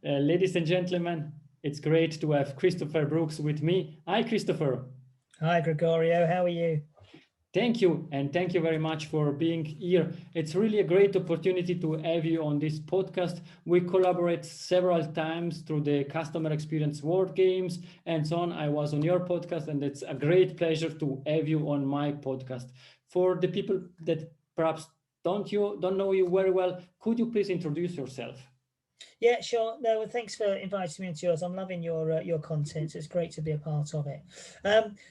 Ladies and gentlemen, it's great to have Christopher Brooks with me. Hi, Christopher. Hi, Gregorio. How are you? Thank you, and thank you very much for being here. It's really a great opportunity to have you on this podcast. We collaborate several times through the customer experience word games and so on. I was on your podcast, and it's a great pleasure to have you on my podcast. For the people that perhaps don't know you very well, could you please introduce yourself? Yeah, sure. No, well, thanks for inviting me into yours. I'm loving your content. It's great to be a part of it.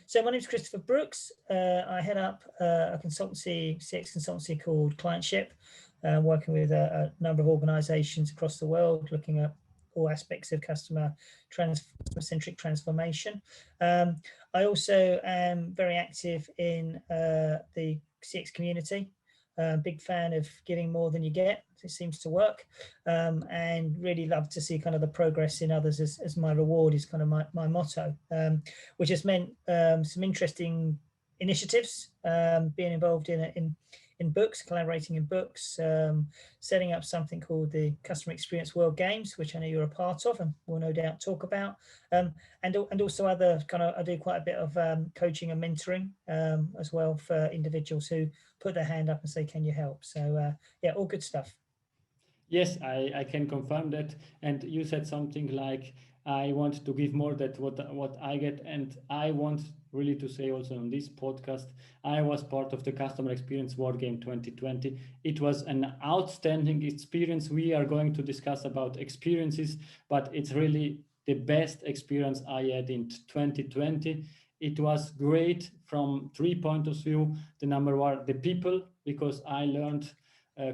So my name is Christopher Brooks. I head up a consultancy, CX consultancy called Clientship, working with a number of organisations across the world, looking at all aspects of customer-centric transformation. I also am very active in the CX community. Big fan of giving more than you get. It seems to work, and really love to see kind of the progress in others as my reward is kind of my motto, which has meant some interesting initiatives, being involved in books, collaborating in books, setting up something called the Customer Experience World Games, which I know you're a part of and we'll no doubt talk about, and also other kind of, I do quite a bit of coaching and mentoring as well for individuals who put their hand up and say, can you help? So yeah, all good stuff. Yes, I can confirm that. And you said something like, I want to give more than what I get. And I want really to say also on this podcast, I was part of the Customer Experience War Game 2020. It was an outstanding experience. We are going to discuss about experiences, but it's really the best experience I had in 2020. It was great from 3 points of view. The number one, the people, because I learned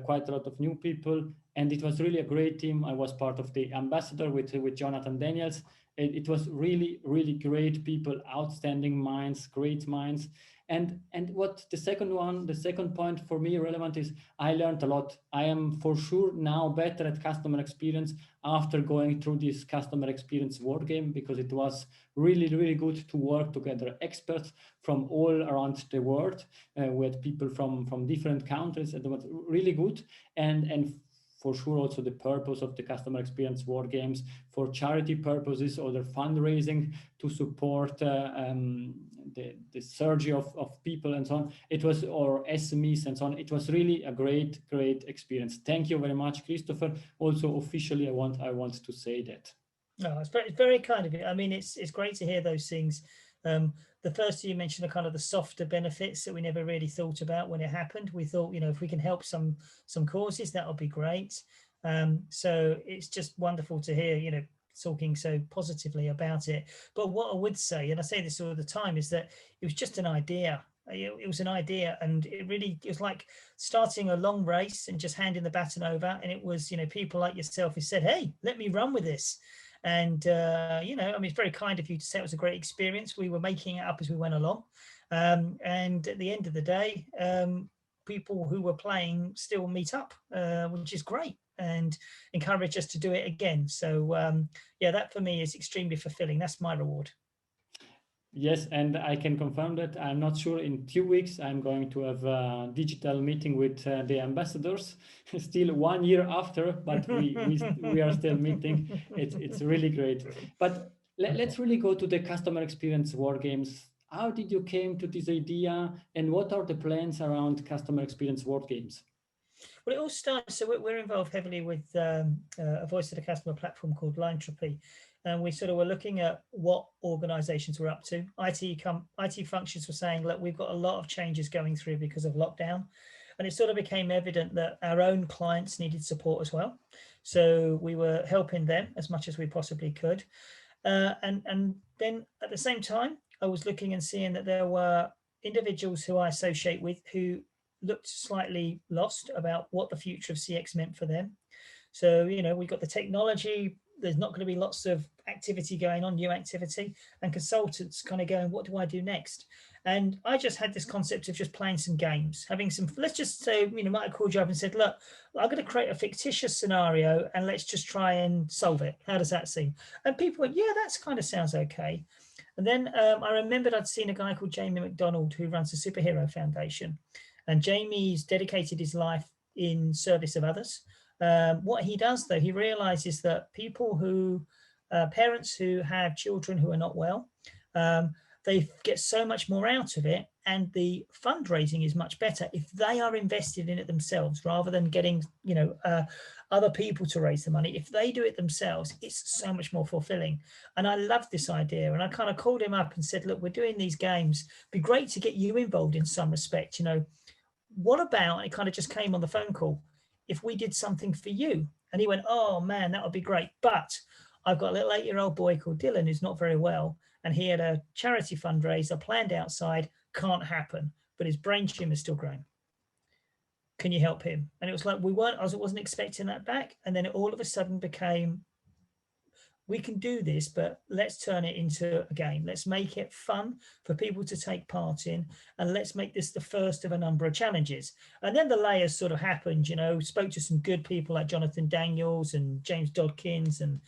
quite a lot of new people, and it was really a great team. I was part of the ambassador with Jonathan Daniels. It was really great people, outstanding minds, great minds. And what the second point for me relevant is I learned a lot. I am for sure now better at customer experience after going through this customer experience word game, because it was really good to work together, experts from all around the world, with people from different countries. It was really good, and for sure also the purpose of the customer experience word games for charity purposes or the fundraising to support the surge of people and so on. It was, or SMEs and so on. It was really a great experience. Thank you very much, Christopher. Also officially, I want to say that. No, it's very kind of you. I mean, it's great to hear those things. The first you mentioned are kind of the softer benefits that we never really thought about when it happened. We thought, if we can help some causes, that would be great. So it's just wonderful to hear, talking so positively about it. But what I would say, and I say this all the time, is that it was just an idea. It was an idea, and it was like starting a long race and just handing the baton over. And it was, people like yourself who said, hey, let me run with this. And, I mean, it's very kind of you to say it was a great experience. We were making it up as we went along. And at the end of the day, people who were playing still meet up, which is great, and encourage us to do it again. So, yeah, that for me is extremely fulfilling. That's my reward. Yes, and I can confirm that. I'm not sure in 2 weeks I'm going to have a digital meeting with the ambassadors. Still 1 year after, but we are still meeting. It's really great. But let's really go to the customer experience war games. How did you came to this idea, and what are the plans around customer experience war games? Well, it all started. So we're involved heavily with a voice of the customer platform called Limetropy. And we sort of were looking at what organizations were up to. IT functions were saying, look, we've got a lot of changes going through because of lockdown. And it sort of became evident that our own clients needed support as well. So we were helping them as much as we possibly could. And then at the same time, I was looking and seeing that there were individuals who I associate with who looked slightly lost about what the future of CX meant for them. So, we've got the technology, there's not going to be lots of activity going on, new activity, and consultants kind of going, what do I do next? And I just had this concept of just playing some games, having some, let's just say, might have called you up and said, look, I'm going to create a fictitious scenario and let's just try and solve it. How does that seem? And people went, yeah, that's kind of sounds okay. And then I remembered I'd seen a guy called Jamie McDonald who runs the Superhero Foundation. And Jamie's dedicated his life in service of others. What he does, though, he realizes that people who, parents who have children who are not well, they get so much more out of it, and the fundraising is much better if they are invested in it themselves rather than getting, other people to raise the money. If they do it themselves, it's so much more fulfilling. And I love this idea. And I kind of called him up and said, look, we're doing these games. It'd be great to get you involved in some respect. What about, and it kind of just came on the phone call, if we did something for you? And he went, oh man, that would be great. But I've got a little 8-year-old boy called Dylan who's not very well. And he had a charity fundraiser planned outside, can't happen, but his brain tumor is still growing. Can you help him? And it was like, I wasn't expecting that back. And then it all of a sudden became, we can do this, but let's turn it into a game. Let's make it fun for people to take part in, and let's make this the first of a number of challenges. And then the layers sort of happened, spoke to some good people like Jonathan Daniels and James Dodkins and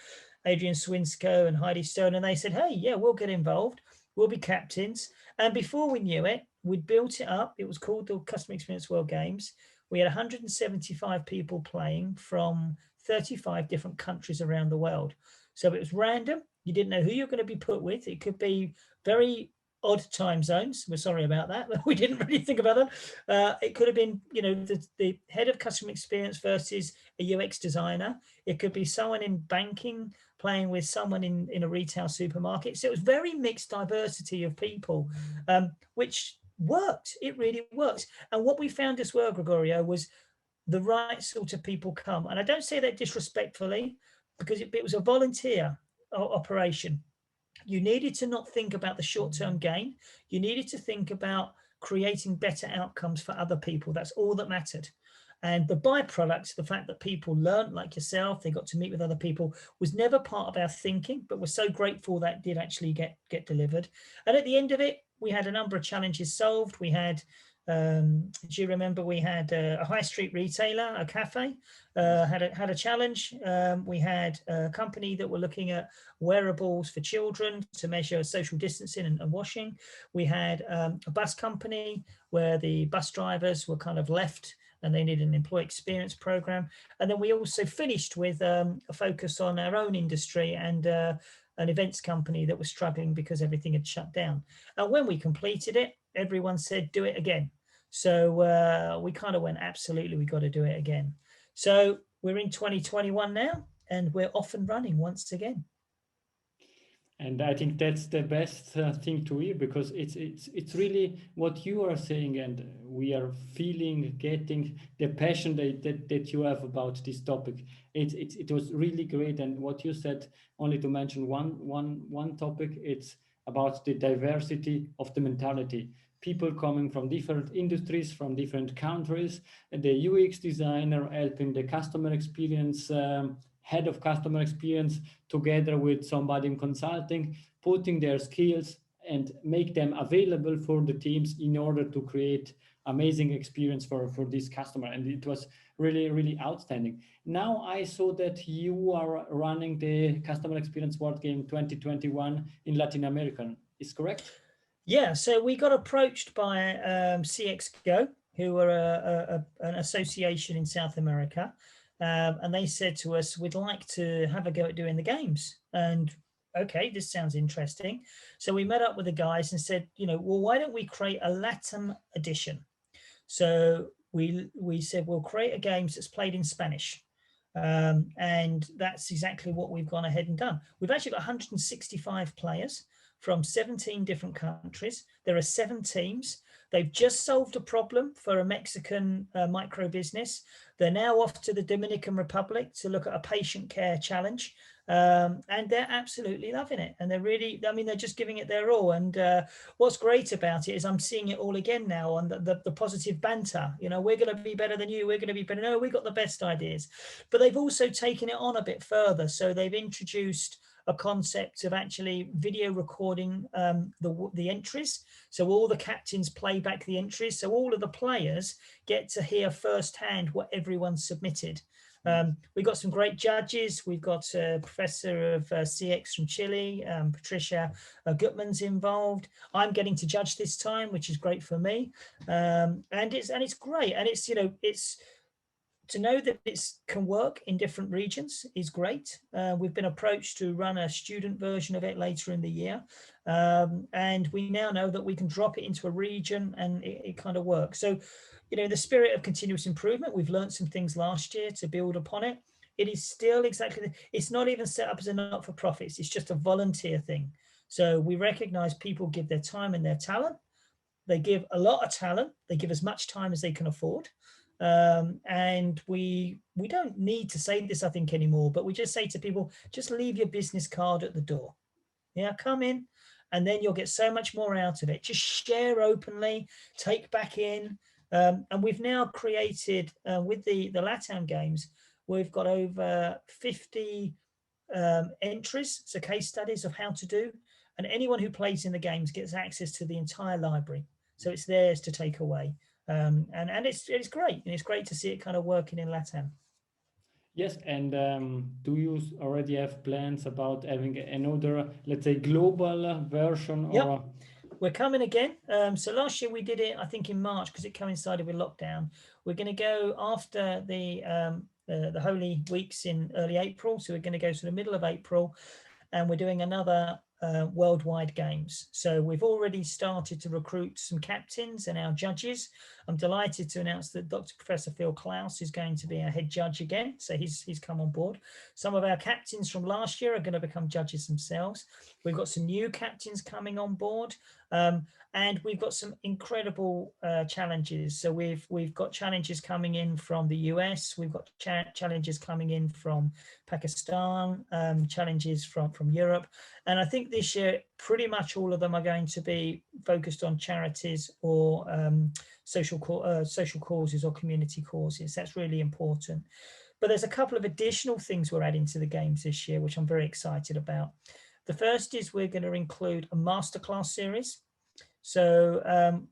Adrian Swinsko and Heidi Stone. And they said, hey, yeah, we'll get involved. We'll be captains. And before we knew it, we'd built it up. It was called the Customer Experience World Games. We had 175 people playing from 35 different countries around the world. So it was random. You didn't know who you're going to be put with. It could be very odd time zones. We're sorry about that, but we didn't really think about that. It could have been, the head of customer experience versus a UX designer. It could be someone in banking playing with someone in a retail supermarket. So it was very mixed diversity of people, which worked. It really works. And what we found as well, Gregorio, was the right sort of people come. And I don't say that disrespectfully, because it was a volunteer operation. You needed to not think about the short-term gain. You needed to think about creating better outcomes for other people. That's all that mattered. And the byproduct, the fact that people learned, like yourself, they got to meet with other people, was never part of our thinking, but we're so grateful that did actually get delivered. And at the end of it, we had a number of challenges solved. We had, do you remember, we had a high street retailer, a cafe, had a challenge. We had a company that were looking at wearables for children to measure social distancing and washing. We had a bus company where the bus drivers were kind of left and they needed an employee experience program. And then we also finished with a focus on our own industry and an events company that was struggling because everything had shut down. And when we completed it, everyone said, do it again. So we kind of went, absolutely, we got to do it again. So we're in 2021 now, and we're off and running once again. And I think that's the best thing to hear, because it's really what you are saying, and we are feeling, getting the passion that you have about this topic. It was really great. And what you said, only to mention one topic, it's about the diversity of the mentality. People coming from different industries, from different countries, the UX designer helping the customer experience, head of customer experience together with somebody in consulting, putting their skills and make them available for the teams in order to create amazing experience for this customer. And it was really, really outstanding. Now I saw that you are running the Customer Experience World Game 2021 in Latin America. Is correct? Yeah, so we got approached by CX Go, who are an association in South America. And they said to us, we'd like to have a go at doing the games. And okay, this sounds interesting. So we met up with the guys and said, well, why don't we create a Latin edition? So we said, we'll create a game that's played in Spanish. And that's exactly what we've gone ahead and done. We've actually got 165 players from 17 different countries. There are 7 teams. They've just solved a problem for a Mexican micro business. They're now off to the Dominican Republic to look at a patient care challenge. And they're absolutely loving it. And they're really, they're just giving it their all. And what's great about it is I'm seeing it all again now on the positive banter. We're going to be better than you. We're going to be better. No, we've got the best ideas. But they've also taken it on a bit further. So they've introduced a concept of actually video recording the entries. So all the captains play back the entries. So all of the players get to hear firsthand what everyone submitted. We've got some great judges. We've got a professor of CX from Chile, Patricia Gutman's involved. I'm getting to judge this time, which is great for me. And it's great. And it's to know that it can work in different regions is great. We've been approached to run a student version of it later in the year. And we now know that we can drop it into a region and it kind of works. So, you know, in the spirit of continuous improvement, we've learned some things last year to build upon it. It is still exactly, it's not even set up as a not-for-profit, it's just a volunteer thing. So we recognize people give their time and their talent. They give a lot of talent. They give as much time as they can afford. And we don't need to say this, I think, anymore, but we just say to people, just leave your business card at the door. Yeah, come in, and then you'll get so much more out of it. Just share openly, take back in. And we've now created, with the LATAM games, we've got over 50 entries, so case studies of how to do. And anyone who plays in the games gets access to the entire library. So it's theirs to take away. And it's great. And it's great to see it kind of working in LATAM. Yes, and do you already have plans about having another, let's say, global version? Or... Yep. We're coming again. So last year we did it, I think, in March because it coincided with lockdown. We're going to go after the Holy Weeks in early April. So we're going to go to the middle of April, and we're doing another worldwide games. So we've already started to recruit some captains and our judges. I'm delighted to announce that Dr. Professor Phil Klaus is going to be our head judge again. So he's come on board. Some of our captains from last year are going to become judges themselves. We've got some new captains coming on board. And we've got some incredible challenges. So we've got challenges coming in from the US. We've got challenges coming in from Pakistan, challenges from Europe. And I think this year, pretty much all of them are going to be focused on charities or social causes or community causes. That's really important. But there's a couple of additional things we're adding to the games this year, which I'm very excited about. The first is we're going to include a masterclass series. So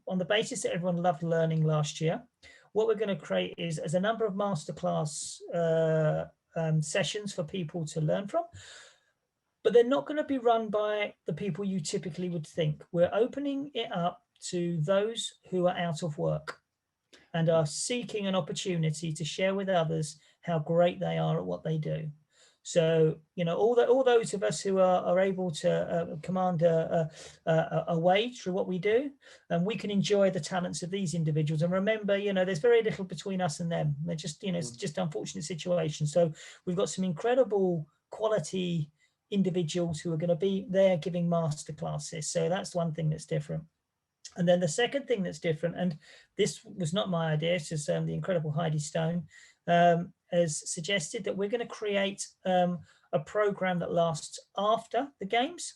on the basis that everyone loved learning last year, what we're going to create is as a number of masterclass sessions for people to learn from, but they're not going to be run by the people you typically would think. We're opening it up to those who are out of work and are seeking an opportunity to share with others how great they are at what they do. So, you know, all those of us who are able to command a wage through what we do, and we can enjoy the talents of these individuals. And remember, you know, there's very little between us and them. They're just, you know, it's just unfortunate situations. So we've got some incredible quality individuals who are going to be there giving masterclasses. So that's one thing that's different. And then the second thing that's different, and this was not my idea, it's just the incredible Heidi Stone has suggested that we're going to create a program that lasts after the games.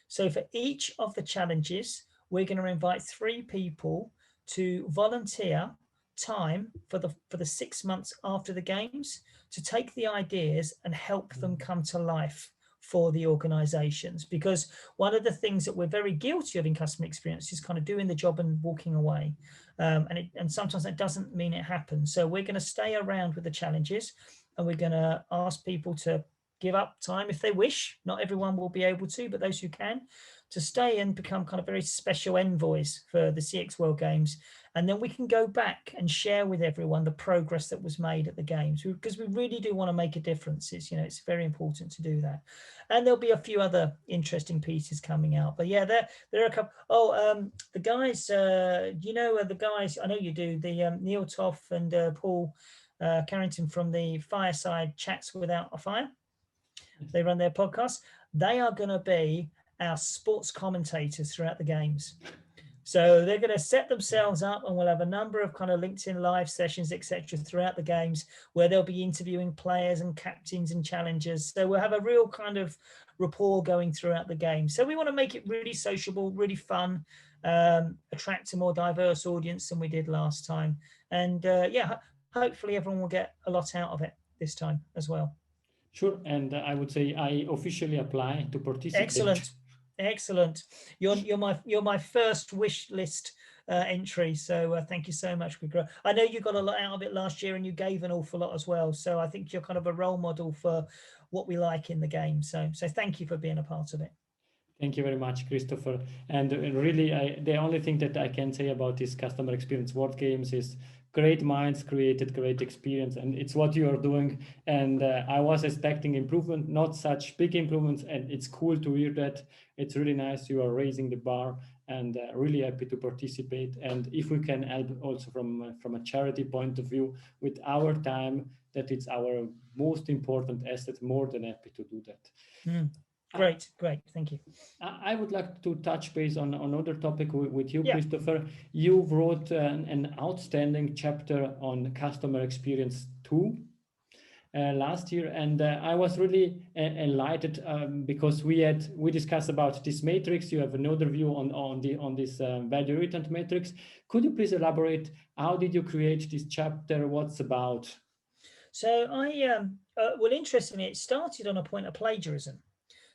So for each of the challenges, we're going to invite 3 people to volunteer time for the 6 months after the games to take the ideas and help them come to life for the organizations. Because one of the things that we're very guilty of in customer experience is kind of doing the job and walking away. And sometimes that doesn't mean it happens. So we're going to stay around with the challenges, and we're going to ask people to give up time if they wish. Not everyone will be able to, but those who can, to stay and become kind of very special envoys for the CX World Games. And then we can go back and share with everyone the progress that was made at the games, because we really do want to make a difference. It's, you know, it's very important to do that. And there'll be a few other interesting pieces coming out. But yeah, there are a couple. Oh, the guys, you know, the guys, I know you do, the Neil Toff and Paul Carrington from the Fireside Chats Without a Fire. They run their podcast. They are going to be our sports commentators throughout the games. So they're going to set themselves up, and we'll have a number of kind of LinkedIn live sessions, etc., throughout the games where they'll be interviewing players and captains and challengers. So we'll have a real kind of rapport going throughout the game. So we want to make it really sociable, really fun, attract a more diverse audience than we did last time. And yeah, hopefully everyone will get a lot out of it this time as well. Sure, and I would say I officially apply to participate. Excellent. Excellent. You're my first wish list entry. So thank you so much. I know you got a lot out of it last year, and you gave an awful lot as well. So I think you're kind of a role model for what we like in the game. So thank you for being a part of it. Thank you very much, Christopher. And really, the only thing that I can say about this customer experience word games is great minds created great experience, and it's what you are doing. And I was expecting improvement, not such big improvements, and it's cool to hear that. It's really nice you are raising the bar, and really happy to participate. And if we can help also from a charity point of view with our time, that it's our most important asset, more than happy to do that. Great, thank you. I would like to touch base on another topic with you, Yeah. Christopher. You wrote an outstanding chapter on customer experience 2 last year, and I was really enlightened because we discussed about this matrix. You have another view on this value return matrix. Could you please elaborate? How did you create this chapter? What's about? So well, interestingly, it started on a point of plagiarism.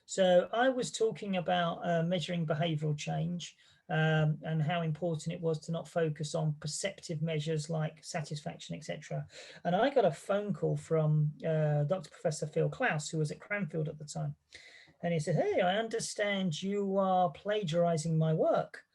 So I was talking about measuring behavioral change and how important it was to not focus on perceptive measures like satisfaction, etc. And I got a phone call from Dr. Professor Phil Klaus, who was at Cranfield at the time. And he said, "Hey, I understand you are plagiarizing my work."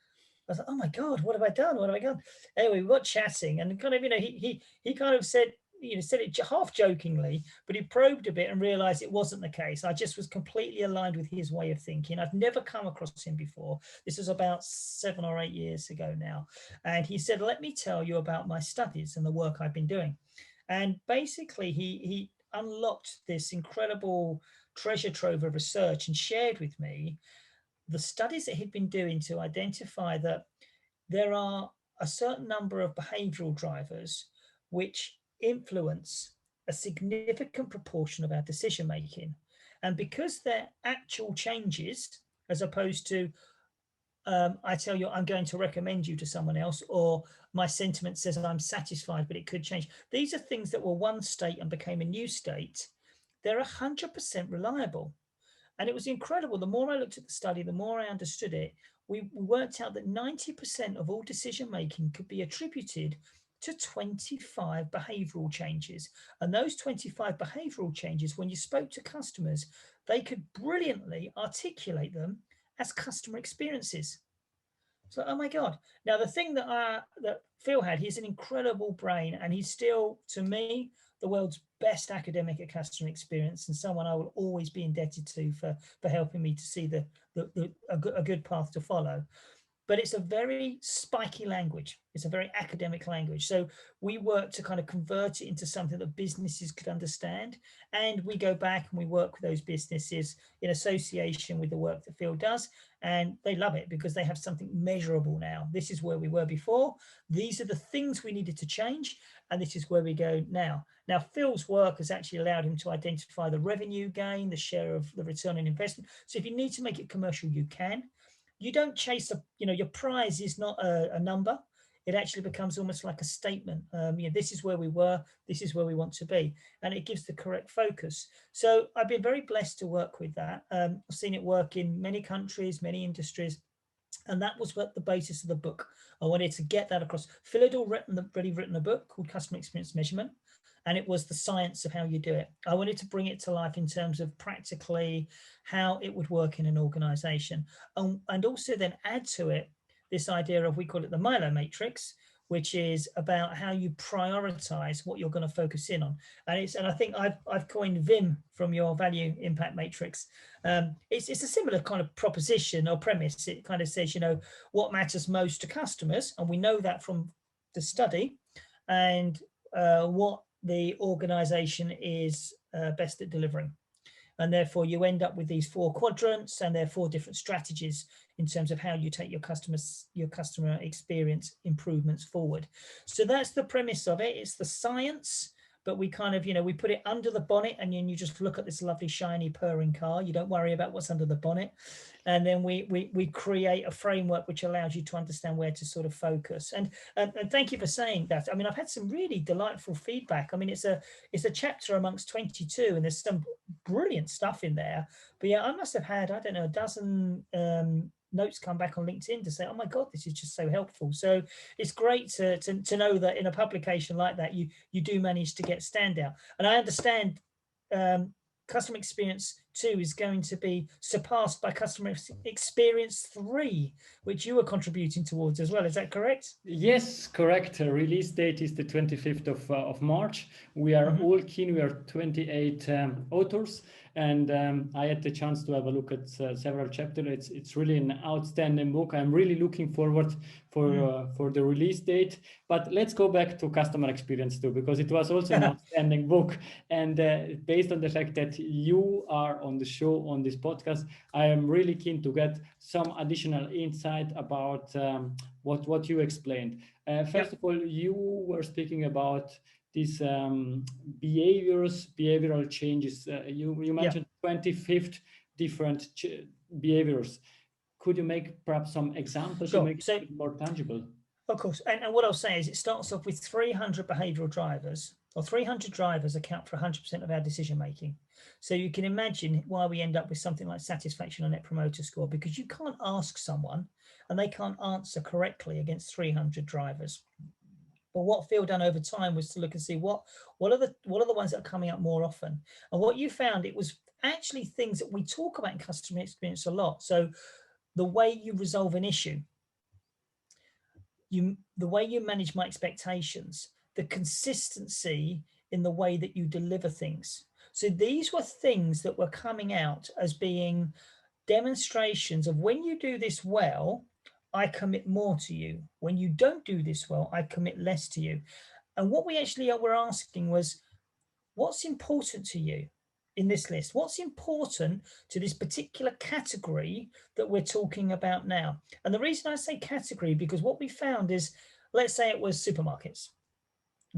I was like, "Oh my God, what have I done? What have I done?" Anyway, we got chatting, and kind of, he kind of said, said it half jokingly, but he probed a bit and realized it wasn't the case. I just was completely aligned with his way of thinking. I've never come across him before. This was about 7 or 8 years ago now. And he said, "Let me tell you about my studies and the work I've been doing." And basically, he unlocked this incredible treasure trove of research and shared with me the studies that he'd been doing to identify that there are a certain number of behavioral drivers which influence a significant proportion of our decision making. And because they're actual changes, as opposed to I tell you, I'm going to recommend you to someone else, or my sentiment says I'm satisfied, but it could change. These are things that were one state and became a new state. They're 100% reliable. And it was incredible. The more I looked at the study, the more I understood it. We worked out that 90% of all decision making could be attributed to 25 behavioral changes. And those 25 behavioral changes, when you spoke to customers, they could brilliantly articulate them as customer experiences. So, oh my God. Now, the thing that Phil had, he's an incredible brain, and he's still, to me, the world's best academic at customer experience, and someone I will always be indebted to for helping me to see a good path to follow. But it's a very spiky language. It's a very academic language. So we work to kind of convert it into something that businesses could understand. And we go back and we work with those businesses in association with the work that Phil does. And they love it because they have something measurable now. This is where we were before. These are the things we needed to change. And this is where we go now. Now, Phil's work has actually allowed him to identify the revenue gain, the share of the return on investment. So if you need to make it commercial, you can. You don't chase your prize is not a number. It actually becomes almost like a statement. This is where we were, this is where we want to be. And it gives the correct focus. So I've been very blessed to work with that. I've seen it work in many countries, many industries. And that was what the basis of the book. I wanted to get that across. Phil had already written a book called Customer Experience Measurement, and it was the science of how you do it. I wanted to bring it to life in terms of practically how it would work in an organization, and also then add to it this idea of, we call it the MILO Matrix, which is about how you prioritize what you're going to focus in on. And I think I've coined VIM from your value impact matrix. It's a similar kind of proposition or premise. It kind of says, what matters most to customers, and we know that from the study, and what the organization is best at delivering. And therefore you end up with these 4 quadrants, and there are 4 different strategies in terms of how you take your customer experience improvements forward. So that's the premise of it. It's the science, but we kind of, we put it under the bonnet, and then you just look at this lovely shiny purring car. You don't worry about what's under the bonnet. And then we create a framework which allows you to understand where to sort of focus. And thank you for saying that. I mean, I've had some really delightful feedback. I mean, it's a chapter amongst 22, and there's some brilliant stuff in there. But yeah, I must have had, I don't know, a dozen notes come back on LinkedIn to say, oh my God, this is just so helpful. So it's great to know that in a publication like that, you do manage to get standout. And I understand customer experience 2 is going to be surpassed by customer experience 3, which you are contributing towards as well. Is that correct? Yes, correct. Release date is the 25th of March. We are all keen. We are 28 authors, and I had the chance to have a look at several chapters. It's really an outstanding book. I'm really looking forward for the release date. But let's go back to customer experience too, because it was also an outstanding book. And based on the fact that you are on the show, on this podcast, I am really keen to get some additional insight about what you explained. First of all, you were speaking about these behavioral changes. You mentioned 25 different behaviors. Could you make perhaps some examples to make it more tangible? Of course. And what I'll say is it starts off with 300 behavioral drivers, or 300 drivers account for 100% of our decision making. So you can imagine why we end up with something like satisfaction or net promoter score, because you can't ask someone and they can't answer correctly against 300 drivers. But what Phil done over time was to look and see what are the ones that are coming up more often. And what you found, it was actually things that we talk about in customer experience a lot. So the way you resolve an issue, the way you manage my expectations, the consistency in the way that you deliver things. So these were things that were coming out as being demonstrations of when you do this well, I commit more to you. When you don't do this well, I commit less to you. And what we actually were asking was, what's important to you in this list? What's important to this particular category that we're talking about now? And the reason I say category, because what we found is, let's say it was supermarkets.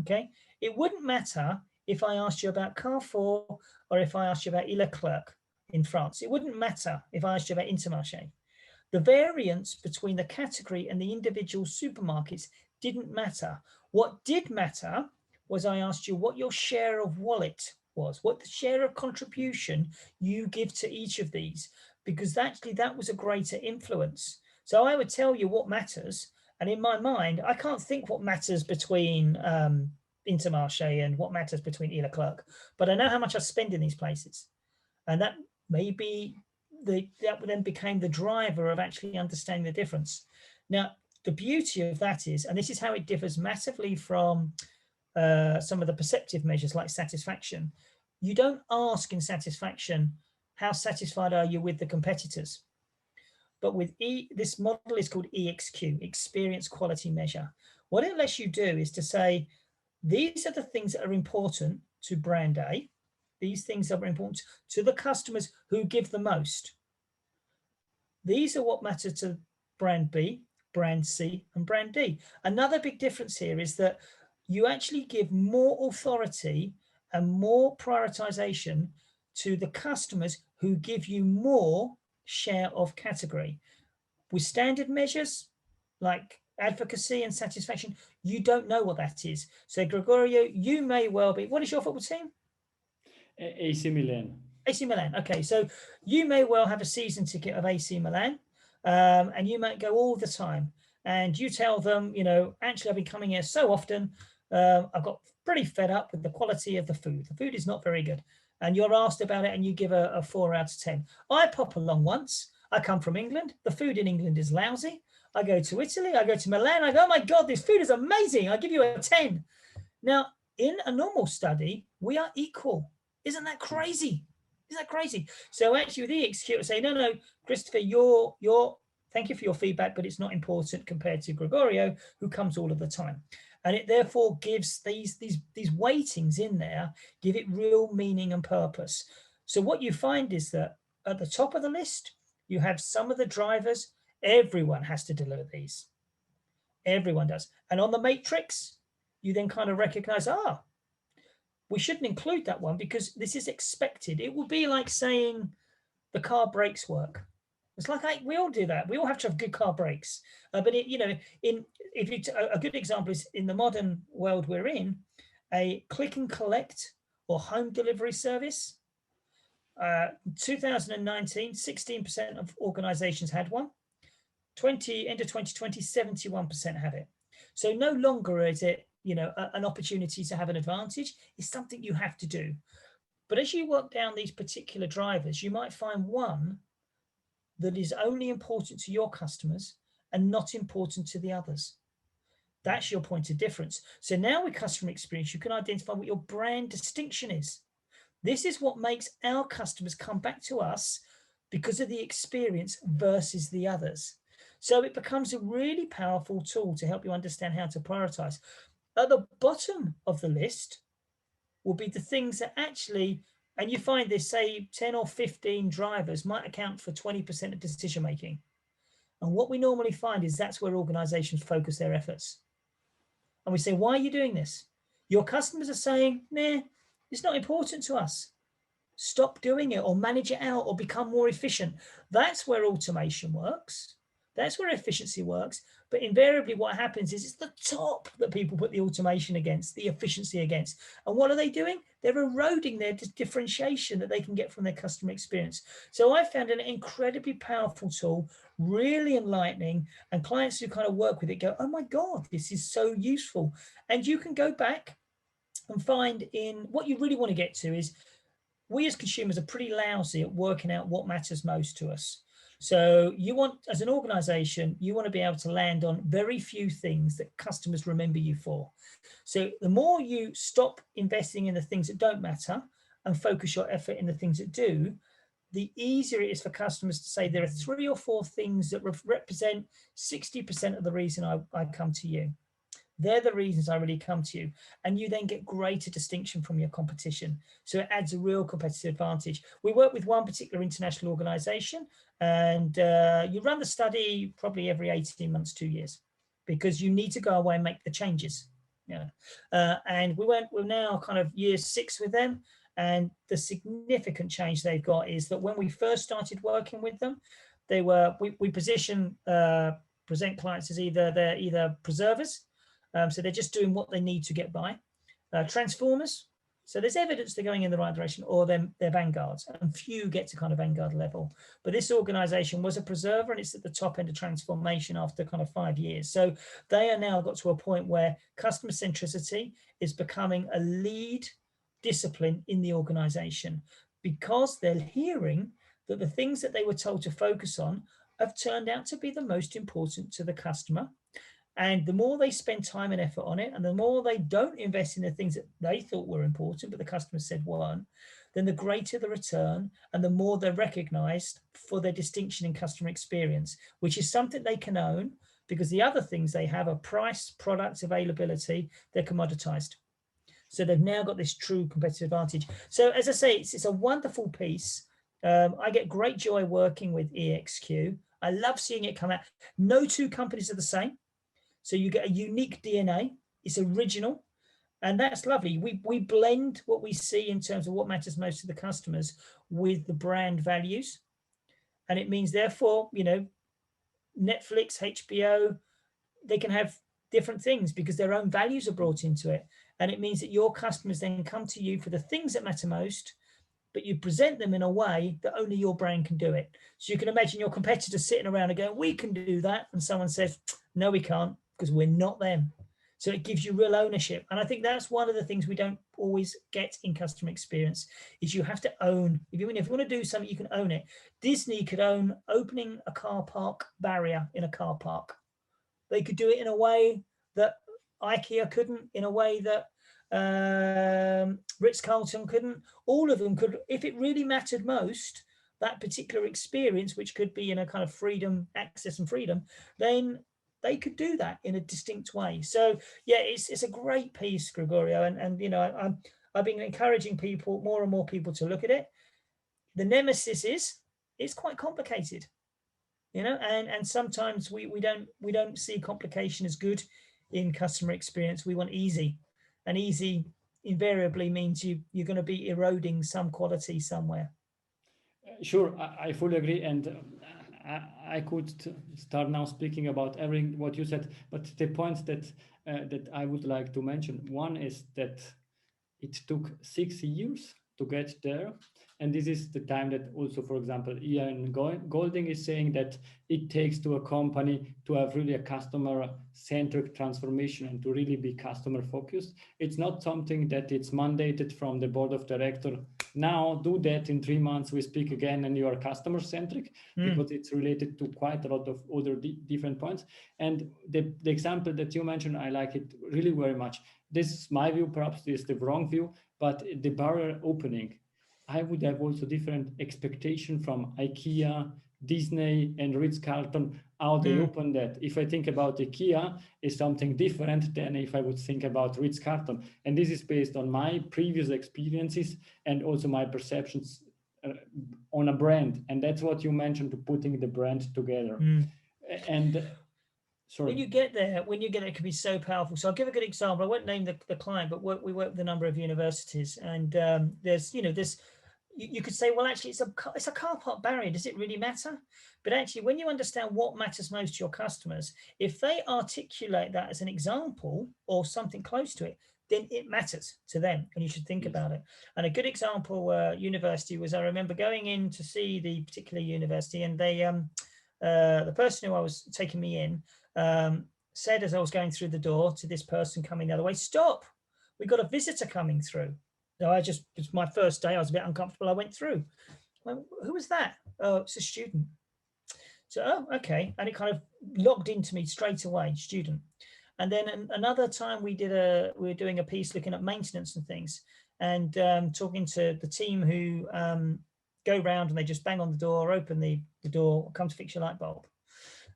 Okay. It wouldn't matter if I asked you about Carrefour or if I asked you about Leclerc in France. It wouldn't matter if I asked you about Intermarché. The variance between the category and the individual supermarkets didn't matter. What did matter was I asked you what your share of wallet was, what the share of contribution you give to each of these, because actually that was a greater influence. So I would tell you what matters. And in my mind, I can't think what matters between Intermarché and what matters between Leclerc, but I know how much I spend in these places. And that maybe that then became the driver of actually understanding the difference. Now, the beauty of that is, and this is how it differs massively from some of the perceptive measures like satisfaction. You don't ask in satisfaction, how satisfied are you with the competitors? But with this model is called EXQ, Experience Quality Measure. What it lets you do is to say, these are the things that are important to brand A. These things are important to the customers who give the most. These are what matter to brand B, brand C, and brand D. Another big difference here is that you actually give more authority and more prioritization to the customers who give you more share of category. With standard measures like advocacy and satisfaction, you don't know what that is. So Gregorio, you may well be, what is your football team? AC Milan. AC Milan. Okay, so you may well have a season ticket of AC Milan, and you might go all the time. And you tell them, you know, actually, I've been coming here so often, I've got pretty fed up with the quality of the food. The food is not very good. And you're asked about it, and you give a 4 out of 10. I pop along once. I come from England. The food in England is lousy. I go to Italy. I go to Milan. I go, oh my God, this food is amazing. I give you a 10. Now, in a normal study, we are equal. Isn't that crazy? Isn't that crazy? So actually with EXQ, I say, no, Christopher, thank you for your feedback, but it's not important compared to Gregorio, who comes all of the time. And it therefore gives these weightings in there, give it real meaning and purpose. So what you find is that at the top of the list, you have some of the drivers. Everyone has to deliver these. Everyone does. And on the matrix, you then kind of recognize, we shouldn't include that one because this is expected. It will be like saying the car brakes work. It's like we all do that. We all have to have good car brakes. But a good example is in the modern world we're in, a click and collect or home delivery service. 2019, 16% of organizations had one. End of 2020, 71% have it. So no longer is it, an opportunity to have an advantage. It's something you have to do. But as you work down these particular drivers, you might find one that is only important to your customers and not important to the others. That's your point of difference. So now with customer experience, you can identify what your brand distinction is. This is what makes our customers come back to us because of the experience versus the others. So it becomes a really powerful tool to help you understand how to prioritize. At the bottom of the list will be the things that actually, and you find this, say 10 or 15 drivers might account for 20% of decision making. And what we normally find is that's where organizations focus their efforts. And we say, why are you doing this? Your customers are saying, nah, it's not important to us. Stop doing it or manage it out or become more efficient. That's where automation works. That's where efficiency works. But invariably what happens is it's the top that people put the automation against, the efficiency against. And what are they doing? They're eroding their differentiation that they can get from their customer experience. So I found an incredibly powerful tool, really enlightening, and clients who kind of work with it go, oh my God, this is so useful. And you can go back and find in what you really want to get to is we as consumers are pretty lousy at working out what matters most to us. So you want, as an organization, you want to be able to land on very few things that customers remember you for. So the more you stop investing in the things that don't matter and focus your effort in the things that do, the easier it is for customers to say there are 3 or 4 things that represent 60% of the reason I come to you. They're the reasons I really come to you. And you then get greater distinction from your competition. So it adds a real competitive advantage. We work with one particular international organization, and you run the study probably every 18 months, 2 years, because you need to go away and make the changes. Yeah. And we're now kind of year 6 with them. And the significant change they've got is that when we first started working with them, we present clients as they're either preservers, so they're just doing what they need to get by. Transformers, so there's evidence they're going in the right direction, or they're vanguards, and few get to kind of vanguard level. But this organization was a preserver, and it's at the top end of transformation after kind of 5 years. So they are now got to a point where customer centricity is becoming a lead discipline in the organization, because they're hearing that the things that they were told to focus on have turned out to be the most important to the customer. And the more they spend time and effort on it, and the more they don't invest in the things that they thought were important, but the customer said weren't, then the greater the return and the more they're recognized for their distinction in customer experience, which is something they can own, because the other things they have are price, product availability, they're commoditized. So they've now got this true competitive advantage. So as I say, it's a wonderful piece. I get great joy working with EXQ. I love seeing it come out. No 2 companies are the same. So you get a unique DNA, it's original, and that's lovely. We blend what we see in terms of what matters most to the customers with the brand values. And it means, therefore, Netflix, HBO, they can have different things because their own values are brought into it. And it means that your customers then come to you for the things that matter most, but you present them in a way that only your brand can do it. So you can imagine your competitors sitting around and going, we can do that. And someone says, no, we can't, because we're not them. So it gives you real ownership. And I think that's one of the things we don't always get in customer experience, is you have to own. If you want to do something, you can own it. Disney could own opening a car park barrier in a car park. They could do it in a way that IKEA couldn't, in a way that Ritz-Carlton couldn't. All of them could, if it really mattered most, that particular experience, which could be in a kind of freedom, access and freedom, then they could do that in a distinct way. So yeah, it's a great piece, Gregorio, and I've been encouraging people, more and more people, to look at it. The nemesis is it's quite complicated, and sometimes we don't see complication as good in customer experience. We want easy, and easy invariably means you're going to be eroding some quality somewhere. Sure, I fully agree, and I could start now speaking about everything what you said, but the points that I would like to mention, one is that it took 6 years to get there, and this is the time that also, for example, Ian Golding is saying that it takes to a company to have really a customer-centric transformation and to really be customer-focused. It's not something that it's mandated from the board of directors. now do that in 3 months, we speak again, and you are customer centric, because it's related to quite a lot of other different points. And the example that you mentioned, I like it really very much. This is my view, perhaps this is the wrong view, but the barrier opening, I would have also different expectation from IKEA, Disney, and Ritz-Carlton, how they open that. If I think about IKEA, is something different than if I would think about Ritz-Carlton. And this is based on my previous experiences and also my perceptions on a brand. And that's what you mentioned, to putting the brand together. And sorry. When you get there, it can be so powerful. So I'll give a good example. I won't name the client, but we work with a number of universities, and there's, you could say, well, actually, it's a car park barrier. Does it really matter? But actually, when you understand what matters most to your customers, if they articulate that as an example or something close to it, then it matters to them, and you should think about it. And a good example, university, was I remember going in to see the particular university, and they, the person who I was taking me in, said as I was going through the door to this person coming the other way, "Stop, we've got a visitor coming through." So it's my first day, I was a bit uncomfortable. I went through. Well, who was that? Oh, it's a student. So, oh, okay. And it kind of logged into me straight away, student. And then another time we were doing a piece looking at maintenance and things, and talking to the team who go round and they just bang on the door, open the door, come to fix your light bulb.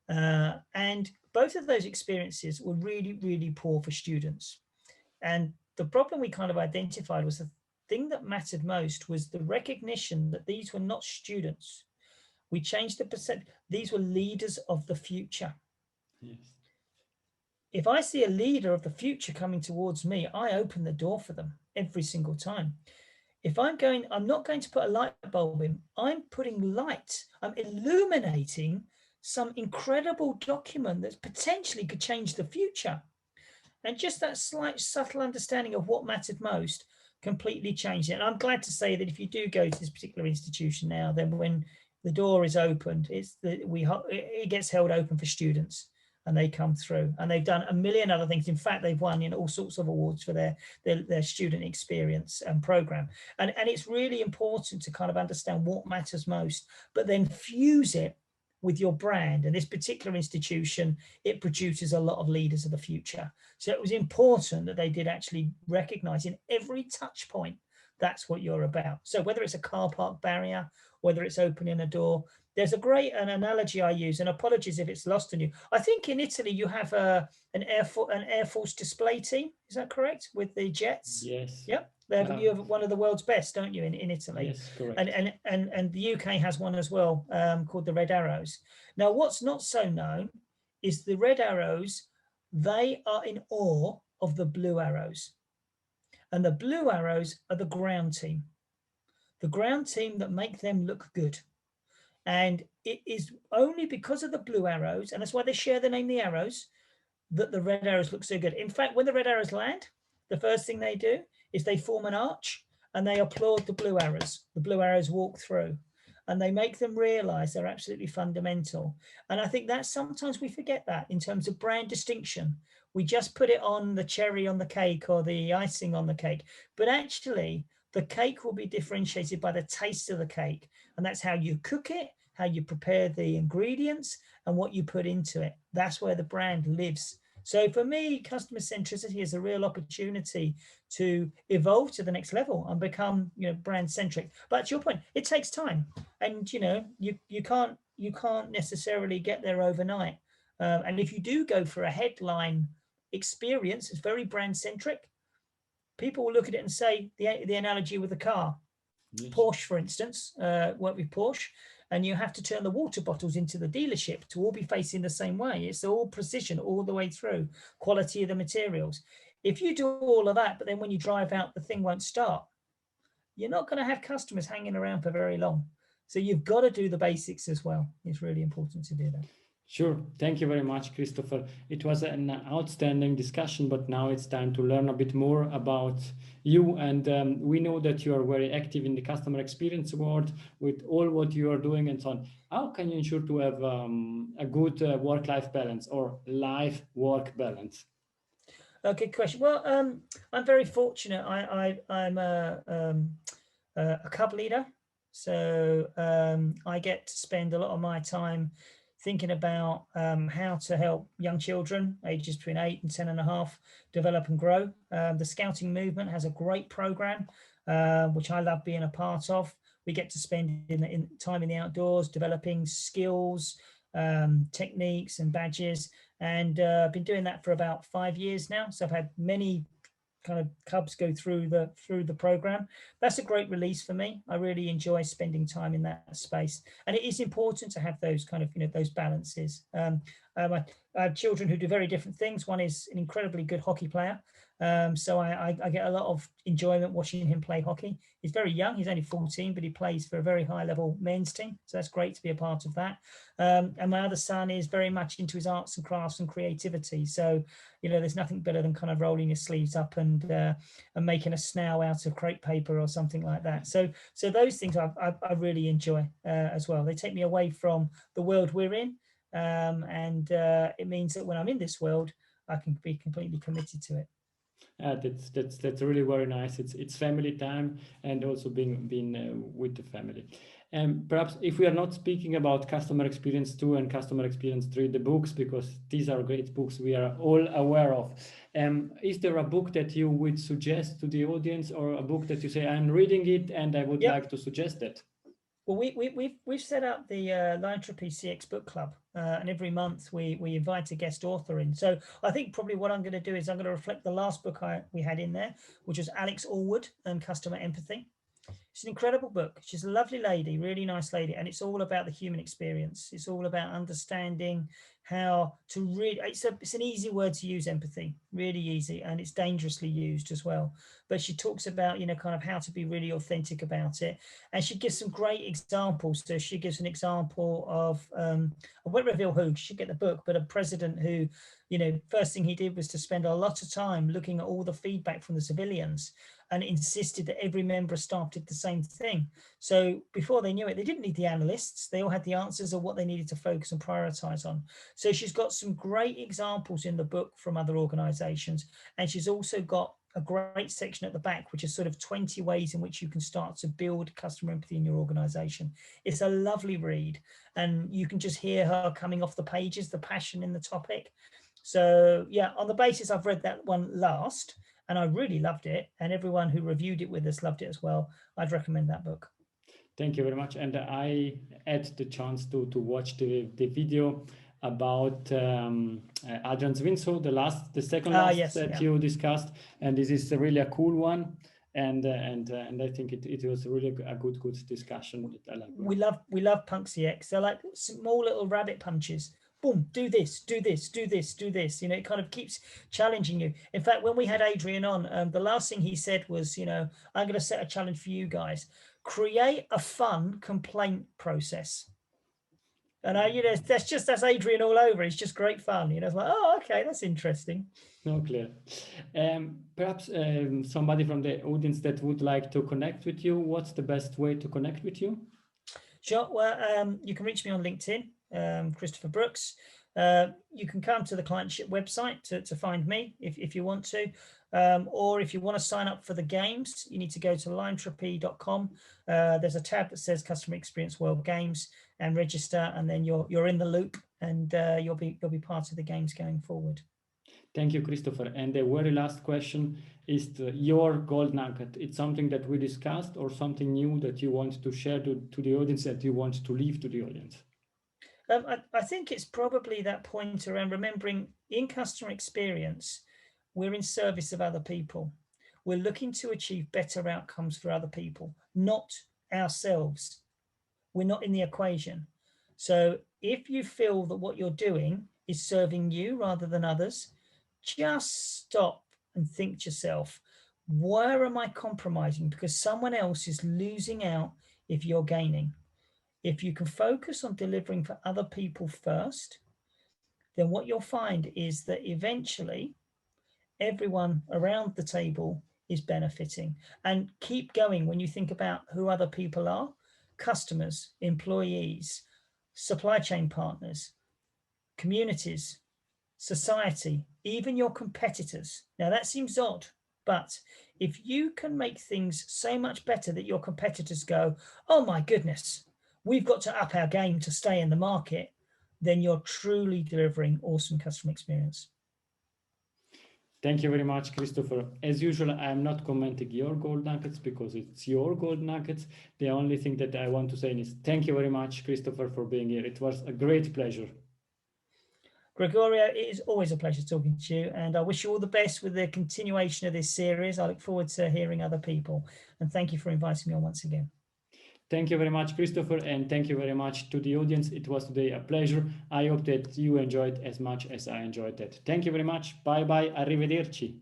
And both of those experiences were really, really poor for students. And the problem we kind of identified was the thing that mattered most was the recognition that these were not students. We changed the perception. These were leaders of the future. Yes. If I see a leader of the future coming towards me, I open the door for them every single time. If I'm not going to put a light bulb in, I'm putting light, I'm illuminating some incredible document that potentially could change the future. And just that slight subtle understanding of what mattered most completely changed it. And I'm glad to say that if you do go to this particular institution now, then when the door is opened, it gets held open for students, and they come through, and they've done a million other things. In fact, they've won all sorts of awards for their student experience and program. And it's really important to kind of understand what matters most, but then fuse it with your brand. And this particular institution, it produces a lot of leaders of the future. So it was important that they did actually recognize in every touch point, that's what you're about. So whether it's a car park barrier, whether it's opening a door, there's an analogy I use, and apologies if it's lost on you. I think in Italy you have an Air Force display team. Is that correct? With the jets? Yes. Yep. You have one of the world's best, don't you, in Italy? Yes, correct. And the UK has one as well, called the Red Arrows. Now, what's not so known is the Red Arrows, they are in awe of the Blue Arrows. And the Blue Arrows are the ground team. The ground team that make them look good. And it is only because of the Blue Arrows, and that's why they share the name the Arrows, that the Red Arrows look so good. In fact, when the Red Arrows land, the first thing they do is they form an arch and they applaud the Blue Arrows. The Blue Arrows walk through, and they make them realize they're absolutely fundamental. And I think that sometimes we forget that in terms of brand distinction. We just put it on the cherry on the cake or the icing on the cake, but actually the cake will be differentiated by the taste of the cake. And that's how you cook it, how you prepare the ingredients, and what you put into it. That's where the brand lives. So for me, customer centricity is a real opportunity to evolve to the next level and become, brand centric. But to your point, it takes time, and you can't necessarily get there overnight. And if you do go for a headline experience, it's very brand centric. People will look at it and say the analogy with the car. Yes. Porsche, for instance, work with Porsche, and you have to turn the water bottles into the dealership to all be facing the same way. It's all precision all the way through, quality of the materials. If you do all of that, but then when you drive out, the thing won't start, you're not going to have customers hanging around for very long. So you've got to do the basics as well. It's really important to do that. Sure. Thank you very much, Christopher. It was an outstanding discussion, but now it's time to learn a bit more about you. And we know that you are very active in the Customer Experience Award with all what you are doing and so on. How can you ensure to have a good work-life balance or life-work balance? Good question. Well, I'm very fortunate. I'm a cub leader. So I get to spend a lot of my time thinking about how to help young children ages between 8 and 10 and a half develop and grow. The scouting movement has a great program, which I love being a part of. We get to spend in time in the outdoors, developing skills, techniques and badges. And I've been doing that for about 5 years now. So I've had many kind of cubs go through the program. That's a great release for me. I really enjoy spending time in that space, and it is important to have those kind of those balances. I have children who do very different things. One is an incredibly good hockey player, so I get a lot of enjoyment watching him play hockey. He's very young, he's only 14, but he plays for a very high level men's team, so that's great to be a part of that. And my other son is very much into his arts and crafts and creativity, so there's nothing better than kind of rolling your sleeves up and making a snail out of crepe paper or something like that. So those things I really enjoy as well. They take me away from the world we're in, and it means that when I'm in this world, I can be completely committed to it. That's really very nice. It's family time, and also being with the family. And perhaps if we are not speaking about Customer Experience 2 and Customer Experience 3, the books, because these are great books we are all aware of, is there a book that you would suggest to the audience, or a book that you say, I'm reading it and I would like to suggest it? Well, we've set up the Limetropy CX Book Club, and every month we invite a guest author in. So I think probably what I'm going to do is I'm going to reflect the last book we had in there, which was Alex Allwood and Customer Empathy. It's an incredible book. She's a lovely lady, really nice lady, and it's all about the human experience. It's all about understanding how to really, it's an easy word to use, empathy, really easy, and it's dangerously used as well. But she talks about, kind of how to be really authentic about it. And she gives some great examples. So she gives an example of, I won't reveal who, you should get the book, but a president who, first thing he did was to spend a lot of time looking at all the feedback from the civilians, and insisted that every member of staff did the same thing. So before they knew it, they didn't need the analysts. They all had the answers of what they needed to focus and prioritize on. So she's got some great examples in the book from other organizations. And she's also got a great section at the back, which is sort of 20 ways in which you can start to build customer empathy in your organization. It's a lovely read, and you can just hear her coming off the pages, the passion in the topic. So yeah, on the basis I've read that one last, and I really loved it, and everyone who reviewed it with us loved it as well, I'd recommend that book. Thank you very much. And I had the chance to watch the video about Adrian Zwinso, the second last you discussed, and this is really a cool one. And I think it was really a good discussion. I like we love Punk CX. They're like small little rabbit punches. Boom, do this, do this, do this, do this. It kind of keeps challenging you. In fact, when we had Adrian on, the last thing he said was, I'm going to set a challenge for you guys. Create a fun complaint process. And that's Adrian all over. It's just great fun. It's like, oh, okay, that's interesting. No, clear. Perhaps somebody from the audience that would like to connect with you, what's the best way to connect with you? Sure. Well, you can reach me on LinkedIn, Christopher Brooks. You can come to the Clientship website to find me if you want to. Or if you want to sign up for the games, you need to go to limetropy.com. There's a tab that says Customer Experience World Games, and register, and then you're in the loop, and you'll be part of the games going forward. Thank you, Christopher. And the very last question is your gold nugget. It's something that we discussed, or something new that you want to share to the audience, that you want to leave to the audience? I think it's probably that point around remembering, in customer experience, we're in service of other people. We're looking to achieve better outcomes for other people, not ourselves. We're not in the equation. So if you feel that what you're doing is serving you rather than others, just stop and think to yourself, where am I compromising? Because someone else is losing out if you're gaining. If you can focus on delivering for other people first, then what you'll find is that eventually everyone around the table is benefiting. And keep going when you think about who other people are: customers, employees, supply chain partners, communities, society, even your competitors. Now that seems odd, But if you can make things so much better that your competitors go, oh my goodness, we've got to up our game to stay in the market, then you're truly delivering awesome customer experience. Thank you very much, Christopher. As usual, I am not commenting your gold nuggets because it's your gold nuggets. The only thing that I want to say is thank you very much, Christopher, for being here. It was a great pleasure. Gregorio, it is always a pleasure talking to you, and I wish you all the best with the continuation of this series. I look forward to hearing other people, and thank you for inviting me on once again. Thank you very much, Christopher, and thank you very much to the audience. It was today a pleasure. I hope that you enjoyed as much as I enjoyed it. Thank you very much. Bye-bye. Arrivederci.